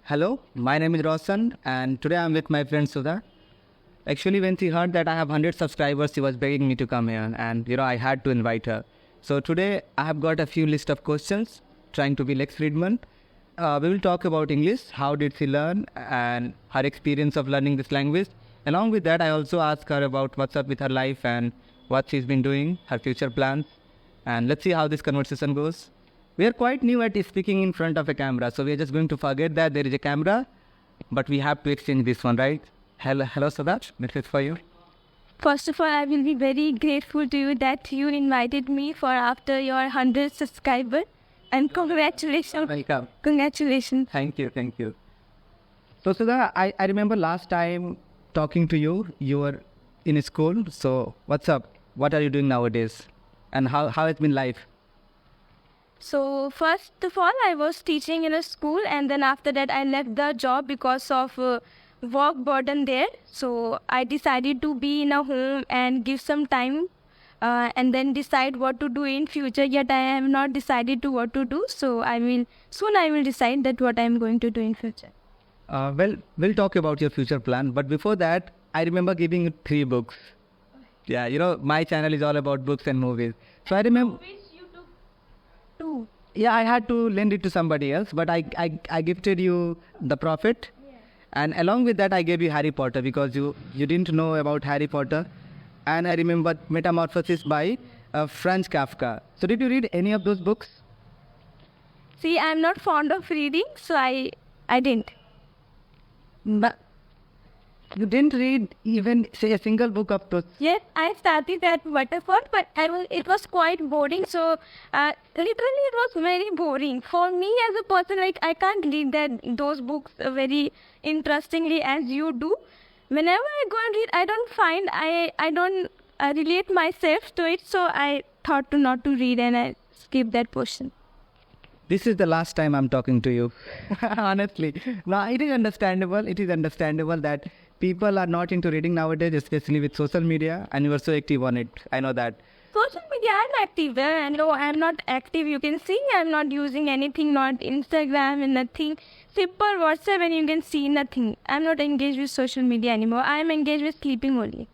Hello, my name is Roshan, and today I'm with my friend Sudha. Actually, when she heard that I have 100 subscribers, she was begging me to come here, and I had to invite her. So today I have got a few list of questions, trying to be Lex Friedman. We will talk about English, how did she learn, and her experience of learning this language. Along with that, I also ask her about what's up with her life and what she's been doing, her future plans, and let's see how this conversation goes. We are quite new at speaking in front of a camera, so we are just going to forget that there is a camera, but we have to exchange this one, right? Hello, Sadat. This is for you. First of all, I will be very grateful to you that you invited me for after your 100 subscriber. And congratulations. Welcome. Congratulations. Thank you. So, Sudha, I remember last time talking to you, you were in school. So, what's up? What are you doing nowadays? And how has been life? So, first of all, I was teaching in a school, and then after that, I left the job because of work burden there. So, I decided to be in a home and give some time and then decide what to do in future. Yet, I have not decided to what to do. So, I will decide that what I am going to do in future. Well, we'll talk about your future plan. But before that, I remember giving you 3 books. Yeah, my channel is all about books and movies. So, I remember... Two. Yeah, I had to lend it to somebody else, but I gifted you The Prophet. Yeah. And along with that, I gave you Harry Potter because you didn't know about Harry Potter. And I remember Metamorphosis by Franz Kafka. So did you read any of those books? See, I'm not fond of reading, so I didn't. But you didn't read even, say, a single book of those? Yes, I started at Waterford, but it was quite boring. So, literally, it was very boring. For me as a person, I can't read those books very interestingly as you do. Whenever I go and read, I don't find, I don't relate myself to it. So, I thought not to read and I skipped that portion. This is the last time I'm talking to you. Honestly. Now, it is understandable that people are not into reading nowadays, especially with social media, and you are so active on it. I know that. Social media, I'm active. No, I'm not active. You can see I'm not using anything, not Instagram and nothing. Simple WhatsApp and you can see nothing. I'm not engaged with social media anymore. I'm engaged with sleeping only.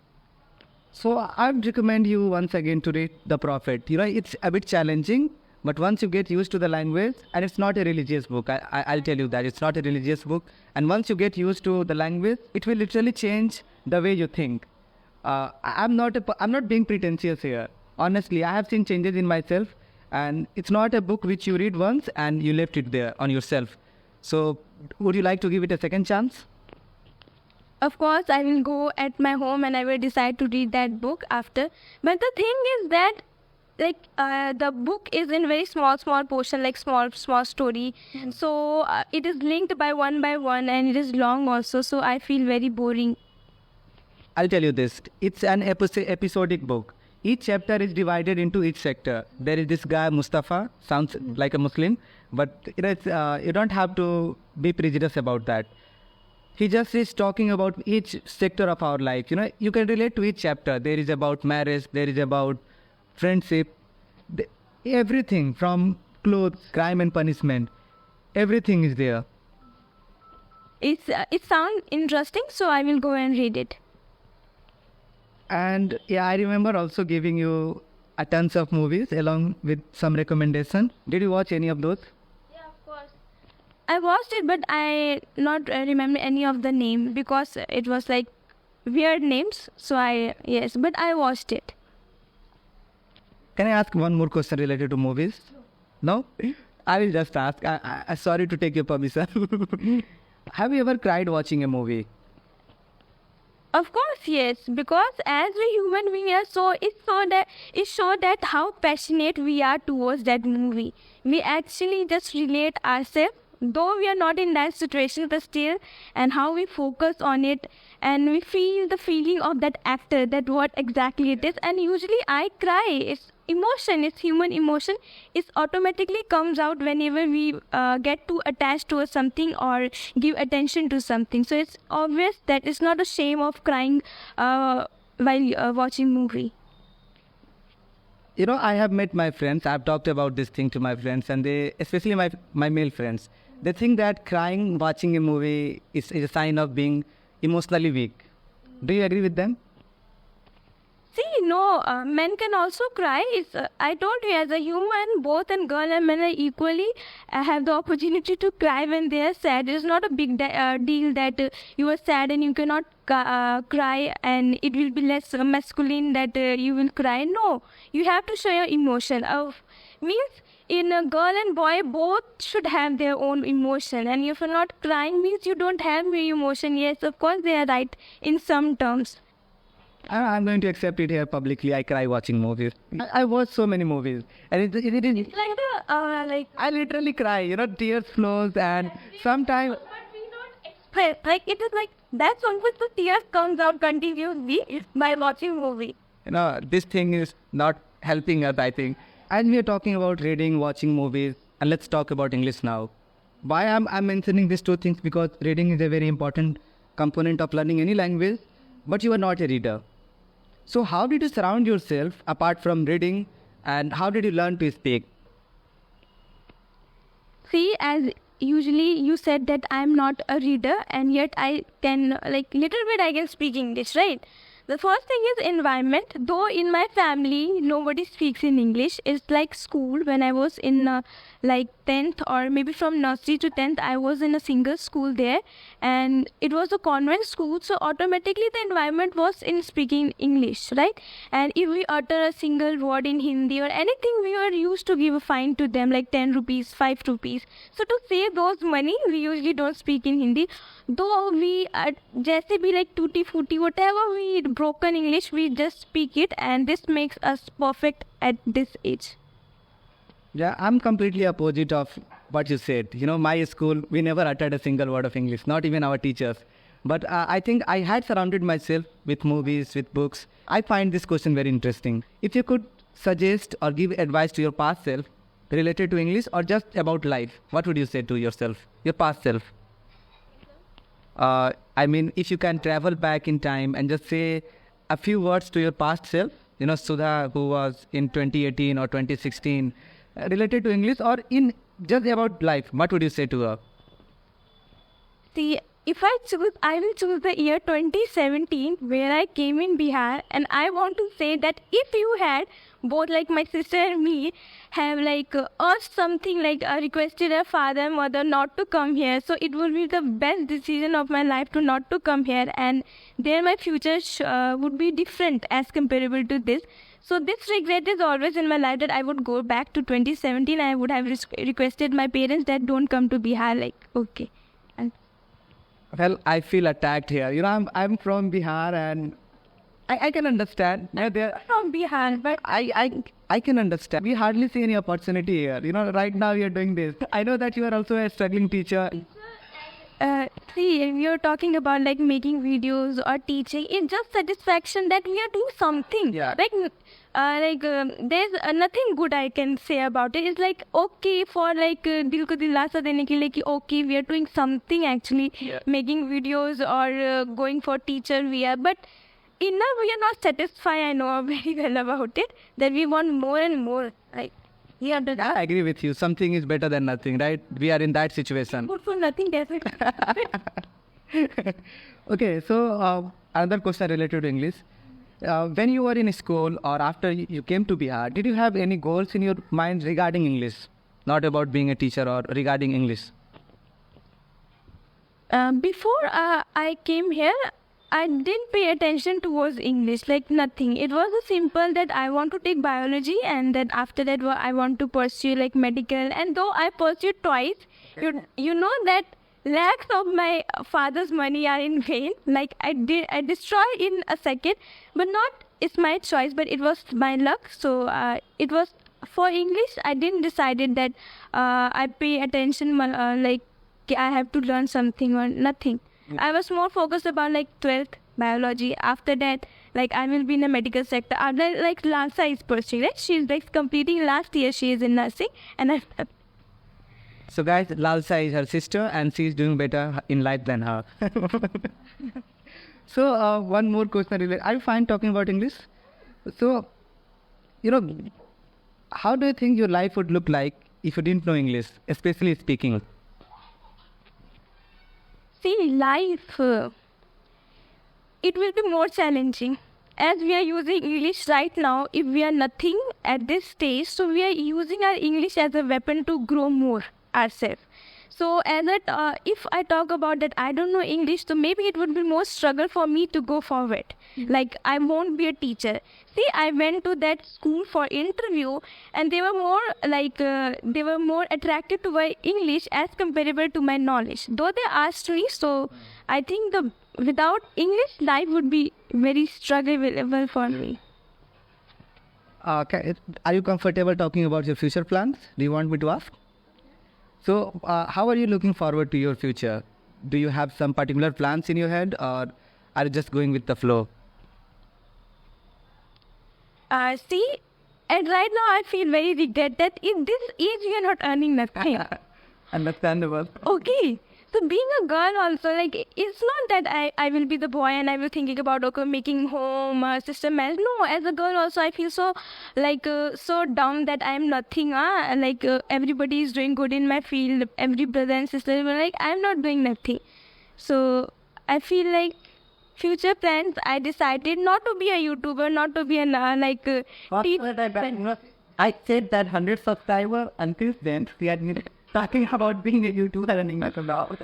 So I would recommend you once again to read The Prophet. It's a bit challenging, but once you get used to the language, and it's not a religious book, I'll tell you that, it's not a religious book. And once you get used to the language, it will literally change the way you think. I'm not being pretentious here. Honestly, I have seen changes in myself, and it's not a book which you read once and you left it there on yourself. So would you like to give it a second chance? Of course, I will go at my home and I will decide to read that book after. But the thing is that the book is in very small portion, like small story. So it is linked by one and it is long also. So I feel very boring. I'll tell you this. It's an episodic book. Each chapter is divided into each sector. There is this guy, Mustafa, sounds like a Muslim, but you don't have to be prejudiced about that. He just is talking about each sector of our life. You can relate to each chapter. There is about marriage, there is about friendship, everything from clothes, crime and punishment. Everything is there. It sounds interesting, so I will go and read it. And yeah, I remember also giving you a tons of movies along with some recommendation. Did you watch any of those? Yeah, of course. I watched it, but I not remember any of the name because it was like weird names. So but I watched it. Can I ask one more question related to movies? No? I will just ask. I sorry to take your permission. Have you ever cried watching a movie? Of course, yes. Because as a human being, it shows that how passionate we are towards that movie. We actually just relate ourselves, though we are not in that situation, but still, and how we focus on it, and we feel the feeling of that actor, that what exactly it is. And usually I cry. It's emotion, it's human emotion. It automatically comes out whenever we get too attached to something or give attention to something. So it's obvious that it's not a shame of crying while watching movie. I have met my friends. I've talked about this thing to my friends, and they, especially my male friends, they think that crying watching a movie is a sign of being emotionally weak. Do you agree with them? See, no, men can also cry. I told you, as a human, both and girl and men are equally have the opportunity to cry when they are sad. It's not a big deal that you are sad and you cannot cry and it will be less masculine that you will cry. No, you have to show your emotion. Means in a girl and boy, both should have their own emotion. And if you're not crying, means you don't have your emotion. Yes, of course, they are right in some terms. I'm going to accept it here publicly. I cry watching movies. I watch so many movies, and it is. It's like the I literally cry. Tears flows, and sometimes. But we don't express. Like it is like that's on which the tears comes out continuously by watching movie. This thing is not helping us. I think. And we are talking about reading, watching movies, and let's talk about English now. Why I'm mentioning these two things? Because reading is a very important component of learning any language, but you are not a reader. So how did you surround yourself apart from reading, and how did you learn to speak? See, as usually you said that I'm not a reader and yet I can little bit I can speak English, right? The first thing is environment. Though in my family nobody speaks in English. It's like school. When I was in 10th or maybe from nursery to 10th, I was in a single school there, and it was a convent school. So automatically the environment was in speaking English, right? And if we utter a single word in Hindi or anything, we were used to give a fine to them like 10 rupees, 5 rupees. So to save those money, we usually don't speak in Hindi. Though we जैसे भी like tutti frutti whatever we broken English, we just speak it, and this makes us perfect at this age. Yeah, I'm completely opposite of what you said. My school, we never uttered a single word of English, not even our teachers. But I think I had surrounded myself with movies, with books. I find this question very interesting. If you could suggest or give advice to your past self related to English or just about life, what would you say to yourself, your past self? If you can travel back in time and just say a few words to your past self, Sudha, who was in 2018 or 2016, related to English or in just about life, what would you say to her? See, if I choose, I will choose the year 2017 where I came in Bihar, and I want to say that if you had both like my sister and me have urged something requested her father and mother not to come here, so it would be the best decision of my life to not to come here, and then my future would be different as comparable to this. So this regret is always in my life that I would go back to 2017. I would have requested my parents that don't come to Bihar. Okay. Well, I feel attacked here. I'm from Bihar, and I can understand. From Bihar, but I can understand. We hardly see any opportunity here. Right now we are doing this. I know that you are also a struggling teacher. See, you're talking about making videos or teaching. It's just satisfaction that we are doing something. Yeah. There's nothing good I can say about it. It's okay for dil ko dilasa dene ke liye ki okay, we are doing something actually. Yeah. Making videos or going for teacher we are, but enough we are not satisfied. I know very well about it, that we want more and more. I agree with you. Something is better than nothing, right? We are in that situation. Good for nothing, definitely. Okay, so another question related to English. When you were in school or after you came to Bihar, did you have any goals in your mind regarding English? Not about being a teacher or regarding English? Before I came here, I didn't pay attention towards English, nothing. It was a simple that I want to take biology, and then after that I want to pursue medical. And though I pursued twice, you know that lakhs of my father's money are in vain. I destroyed in a second, but not it's my choice, but it was my luck. So it was for English. I didn't decided that I pay attention I have to learn something or nothing. I was more focused about 12th biology. After that, I will be in the medical sector. Other Lalsa is pursuing, right? She's completing last year. She is in nursing, and So guys, Lalsa is her sister, and she is doing better in life than her. So one more question. Are you fine talking about English? So, how do you think your life would look like if you didn't know English, especially speaking? See, life, it will be more challenging. As we are using English right now, if we are nothing at this stage, so we are using our English as a weapon to grow more ourselves. So if I talk about that I don't know English, so maybe it would be more struggle for me to go forward. Like I won't be a teacher. See, I went to that school for interview, and they were more attracted to my English as comparable to my knowledge. Though they asked me, so I think without English life would be very struggle for me. Okay. Are you comfortable talking about your future plans? Do you want me to ask? So, how are you looking forward to your future? Do you have some particular plans in your head, or are you just going with the flow? See, and right now I feel very regret that in this age we are not earning nothing. Understandable. Okay. So being a girl also, like, it's not that I will be the boy and I will thinking about, okay, making home, system marriage. No, as a girl also I feel so, so down that I am nothing. Everybody is doing good in my field. Every brother and sister were like, I am not doing nothing. So I feel like future plans, I decided not to be a YouTuber, not to be I said that 100 subscribers until then we are talking about being a YouTuber and English about.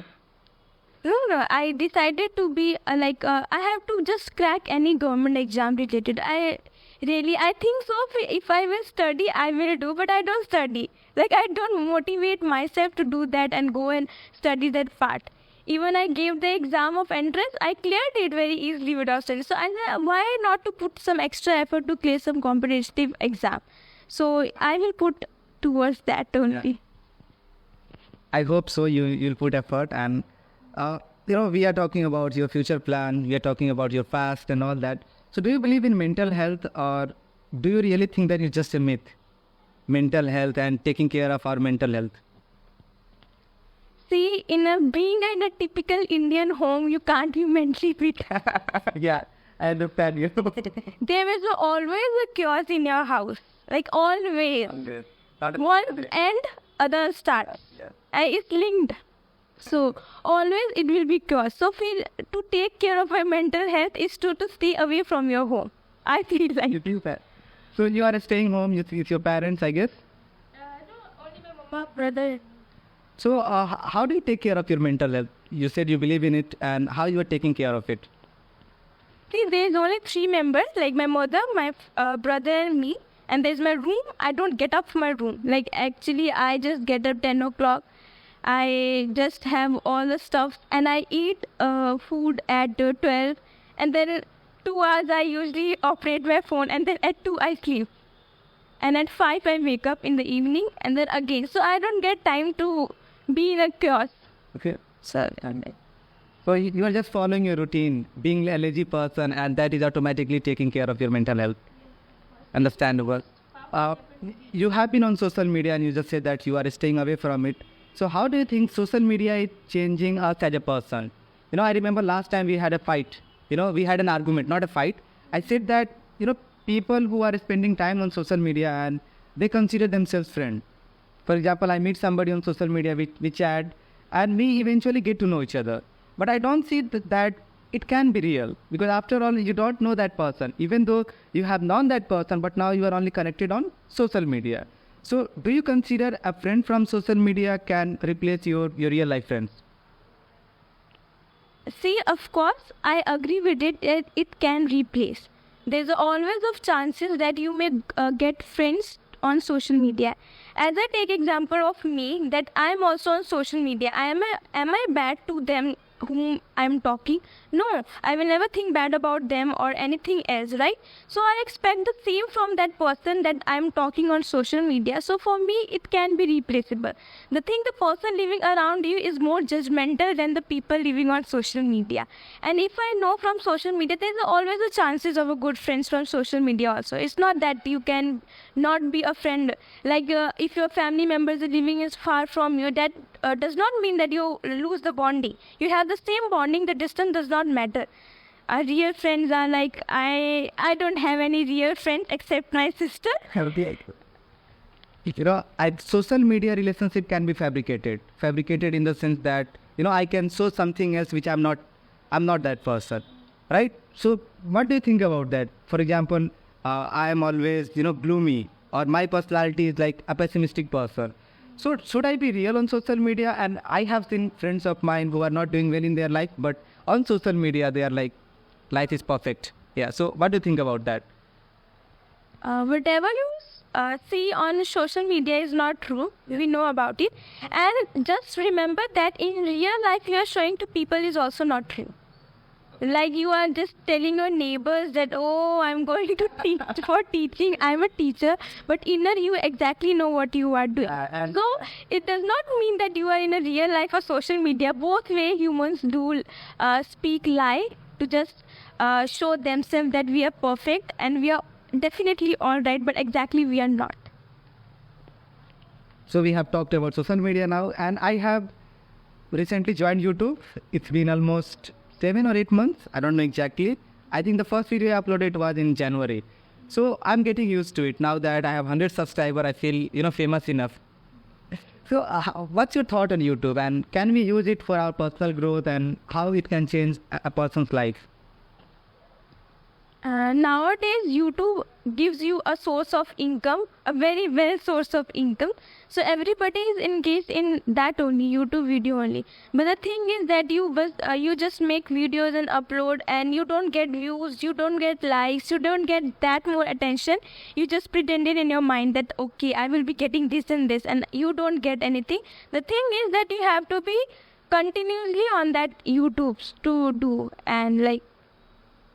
No, I decided to be I have to just crack any government exam related. I think so. If I will study, I will do, but I don't study. Like, I don't motivate myself to do that and go and study that part. Even I gave the exam of entrance, I cleared it very easily without studying. So I said, why not to put some extra effort to clear some competitive exam? So I will put towards that only. Yeah. I hope so. You'll put effort, and we are talking about your future plan. We are talking about your past and all that. So, do you believe in mental health, or do you really think that it's just a myth? Mental health and taking care of our mental health. See, being in a typical Indian home, you can't be mentally fit. Yeah, I understand you. There is always a chaos in your house, like always. One end, other starts. Yeah. It's linked. So always it will be chaos. So to take care of my mental health is to stay away from your home. I feel like. You feel that. So you are staying home with your parents, I guess? No, only my mama, brother. So how do you take care of your mental health? You said you believe in it, and how you are taking care of it? See, there's only 3 members, like my mother, my brother and me. And there's my room. I don't get up from my room. Like, actually, I just get up 10 o'clock. I just have all the stuff. And I eat food at 12. And then 2 hours, I usually operate my phone. And then at 2, I sleep. And at 5, I wake up in the evening. And then again. So I don't get time to be in a chaos. Okay. So you are just following your routine, being a lazy person, and that is automatically taking care of your mental health. Understandable. You have been on social media, and you just said that you are staying away from it. So how do you think social media is changing us as a person? I remember last time we had a fight. We had an argument, not a fight. I said that, people who are spending time on social media and they consider themselves friends. For example, I meet somebody on social media, we chat, and we eventually get to know each other. But I don't see that it can be real, because after all, you don't know that person, even though you have known that person, but now you are only connected on social media. So do you consider a friend from social media can replace your real life friends? See, of course, I agree with it that it can replace. There's always of chances that you may get friends on social media. As I take example of me, that I'm also on social media. Am I bad to them whom I'm talking? No, I will never think bad about them or anything else, right? So I expect the same from that person that I'm talking on social media. So for me, it can be replaceable. The thing, the person living around you is more judgmental than the people living on social media. And if I know from social media, there's always a chances of a good friends from social media also. It's not that you can not be a friend. Like if your family members are living is far from you, that does not mean that you lose the bonding. You have the same bonding. The distance does not matter. Our real friends are like, I don't have any real friends except my sister. Social media relationship can be fabricated in the sense that I can show something else which I'm not that person, right? So what do you think about that? For example, I am always, gloomy, or my personality is like a pessimistic person. So should I be real on social media? And I have seen friends of mine who are not doing well in their life, but on social media, they are like, life is perfect. Yeah. So what do you think about that? Whatever you see on social media is not true. We know about it. And just remember that in real life, you are showing to people is also not true. Like you are just telling your neighbors that, oh, I'm going to teach for teaching. I'm a teacher. But inner you exactly know what you are doing. So it does not mean that you are in a real life or social media. Both way humans do speak lie to just show themselves that we are perfect and we are definitely all right, but exactly we are not. So we have talked about social media now, and I have recently joined YouTube. It's been almost 7 or 8 months. I don't know exactly. I think the first video I uploaded was in January. So I'm getting used to it. Now that I have 100 subscribers, I feel, famous enough. So what's your thought on YouTube, and can we use it for our personal growth, and how it can change a person's life? Nowadays, YouTube gives you a source of income, a very well source of income. So everybody is engaged in that only, YouTube video only. But the thing is that you just make videos and upload, and you don't get views, you don't get likes, you don't get that more attention. You just pretended in your mind that, okay, I will be getting this and this, and you don't get anything. The thing is that you have to be continuously on that YouTube to do, and like,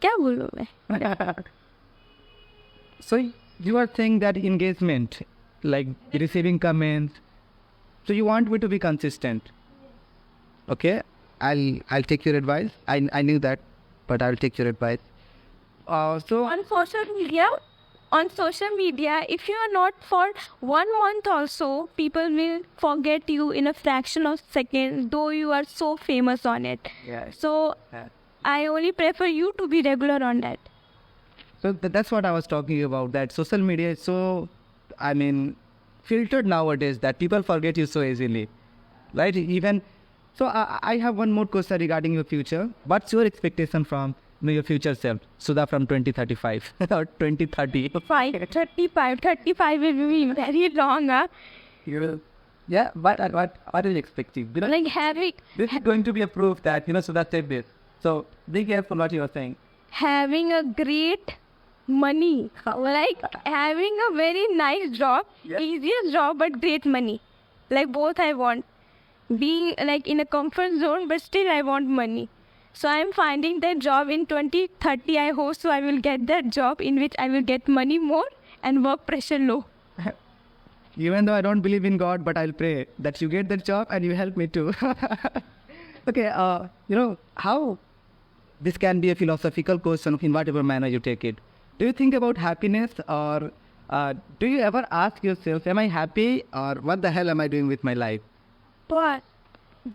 क्या बोलूं मैं? So you are saying that engagement, like receiving comments. So you want me to be consistent. Okay, I'll take your advice. I knew that, but I'll take your advice. So on social media, if you are not for 1 month also, people will forget you in a fraction of seconds, though you are so famous on it. Yes. So I only prefer you to be regular on that. So that's what I was talking about, that social media is so, filtered nowadays that people forget you so easily, right? Even, so I have one more question regarding your future. What's your expectation from your future self, Sudha, from 2035 or 2030? 35 will be very long, huh? Yeah, what are you expecting? Like having... This is going to be a proof that, Sudha said this. So be careful what you are saying. Having a great money, like having a very nice job, easiest job but great money. Like both I want. Being like in a comfort zone, but still I want money. So I am finding that job in 2030. I hope so I will get that job in which I will get money more and work pressure low. Even though I don't believe in God, but I'll pray that you get that job and you help me too. Okay, how this can be a philosophical question in whatever manner you take it. Do you think about happiness, or do you ever ask yourself, am I happy, or what the hell am I doing with my life? But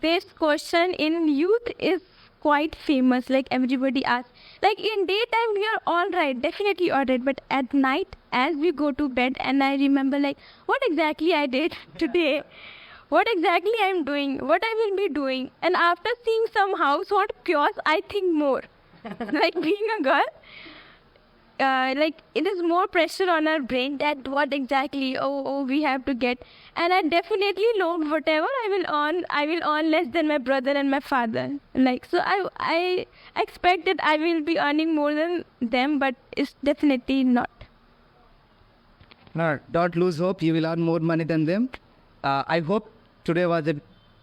this question in youth is quite famous. Like everybody asks. Like in daytime we are all right, definitely all right. But at night, as we go to bed, and I remember like what exactly I did today, what exactly I'm doing, what I will be doing. And after seeing some household chores, I think more. Like being a girl, like it is more pressure on our brain that what exactly we have to get. And I definitely know whatever I will earn less than my brother and my father. Like, so I expect that I will be earning more than them, but it's definitely not. No, don't lose hope. You will earn more money than them. I hope today was a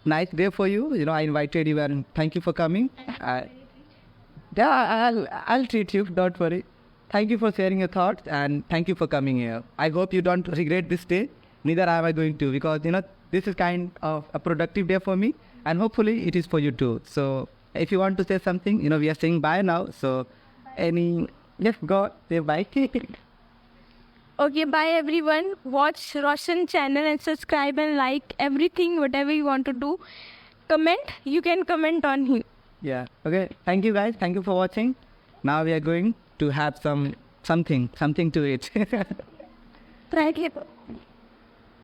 nice day for you. I invited you, and thank you for coming. I'll treat you. Don't worry. Thank you for sharing your thoughts, and thank you for coming here. I hope you don't regret this day. Neither am I going to, because this is kind of a productive day for me, and hopefully it is for you too. So if you want to say something, we are saying bye now. So let's go say bye. Okay, bye everyone. Watch Roshan channel and subscribe and like everything, whatever you want to do. Comment, you can comment on him. Yeah. Okay. Thank you guys. Thank you for watching. Now we are going to have something to eat. Try it.